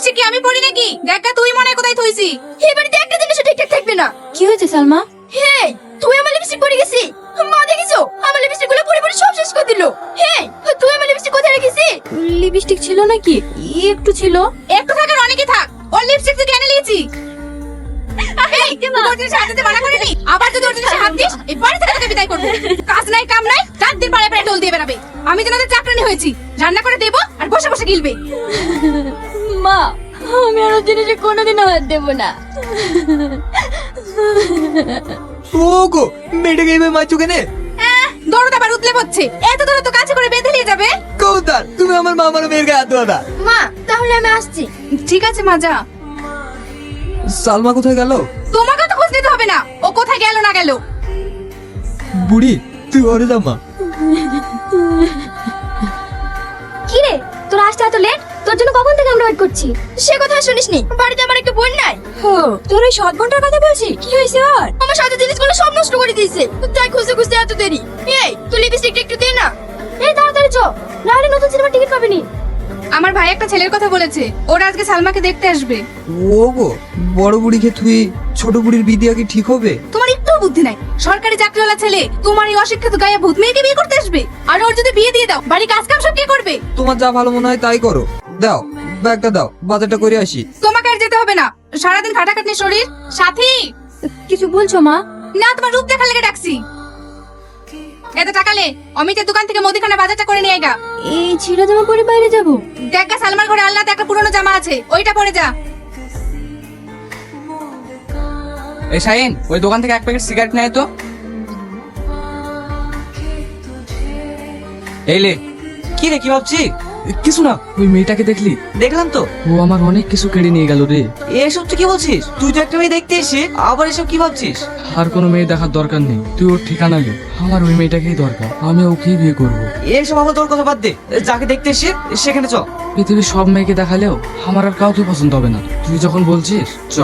Lipstick কি আমি পরি নাকি? দেখা তুই মনে হয় কোথায় থইছি। এই বাড়িতে একটা জিনিসও ঠিকঠাক থাকবে না। কি হয়েছে সালমা? হে, তুই আমার লিপস্টিক পরে গেছি। মা দেখেছো? আমার লিপস্টিক গুলো পরে পরে সব শেষ করে দিল। হে, তুই আমার লিপস্টিক কোথায় রেখেছি? লিপস্টিক ছিল নাকি? একটু ছিল। একটু থাকার অনেকই থাক। ওর লিপস্টিক তুই কেন নিয়েছি? এই, তুই ওর জিনিসে হাত দিতে মানা করিনি? আবার যদি ওর জিনিসে হাত দিস, এই বাড়ি থেকে তোকে বিদায় করবো। কাজ নাই কাম নাই, রাত দিন পাড়ায় পাড়ায় টোল দিয়ে বেড়াবে। আমি যেন ওদের চাকরানি হয়েছি, রান্না করে দেবো আর বসে বসে গিলবে। মা, আমি আর ওর জিনিসে কোনোদিনও হাত দেবো না। ওগো মেয়েটাকে এইভাবে মারছো কেন? দরদ আবার উতলে পড়ছে। এত দরদ তো কাছে করে বেঁধে নিয়ে যাবে। কৌতার তুমি আমার মামার মেয়ের গায়ে হাত দেওয়া না। মা, তাহলে আমি আসছি। ঠিক আছে মা, যা। সালমা কোথায় গেল? তোমাকে তো খোঁজ নিতে হবে না, ও কোথায় গেল না গেল। বুড়ি তুই ঘরে যা মা। কি রে, তোর আসতে এত লেট? তোর জন্য কখন থেকে আমরা ওয়েট করছি। সে কথা শুনিসনি? বাড়িতে আমার একটা বোন নাই। তোর ওই 7 ঘন্টার কথা বলছি, কি হয়েছে ওর? আমার সাথে জিনিসগুলো সব নষ্ট করে দিয়েছে। তাই খুঁজতে খুঁজতে এত দেরি। এই, তুই লিপস্টিকটা একটু দে না। এই তাড়াতাড়ি চ, নাহলে নতুন সিনেমার টিকিট পাবি নি। আমার ভাই একটা ছেলের কথা বলেছে, ওরা আজকে সালমাকে দেখতে আসবে। ওগো বড় বুড়িকে তুই ছোট বুড়ির বিয়ে কি ঠিক হবে? তোমার একটু বুদ্ধি নাই। সরকারি চাকরিওয়ালা ছেলে তোমার এই অশিক্ষিত গায়ে ভূত মেয়েকে বিয়ে করতে আসবে? আর ওর যদি বিয়ে দিয়ে দাও, বাড়ি কাজ কাম সব কে করবে? তোমার যা ভালো মনে হয় তাই করো। দাও ব্যাগটা দাও, বাজারটা করে আসি। তোমাকে আর যেতে হবে না, সারাদিন খাটাখাটনি শরীর। সাথী, কিছু বলছো মা? না তোমার রূপ দেখা লেগে ডাকছি। এত টাকা লে, অমিতের দোকান থেকে মুদিখানা বাজারটা করে নিয়ে আয়। এই ছিঁড়া জামা পরে বাইরে যাবো? দেখা সালমার ঘরে আলনাতে একটা পুরনো জামা আছে, ওইটা পরে যা। এই শাহিন, ওই দোকান থেকে 1 প্যাকেট সিগারেট নেয় তো। এই লে। কি রে, কি ভাবছি? কিছু না, ওই মেয়েটাকে দেখলি? দেখলাম তো। ও আমার অনেক কিছু কেড়ে নিয়ে গেল রে। এসব তুই কি বলছিস? তুই তো একটা মেয়ে দেখতে এসে আবার এসব কি ভাবছিস? আর কোনো মেয়ে দেখার দরকার নেই, তুই ওর ঠিকানা লে। আমার ওই মেয়েটাকেই দরকার, আমি ওকেই বিয়ে করবো। এসব আবার তোর কথা বাদ দে, যাকে দেখতে এসে সেখানে চ। পৃথিবীর সব মেয়েকে দেখালেও আমার আর কাউকে পছন্দ হবে না। তুই যখন বলছিস চ।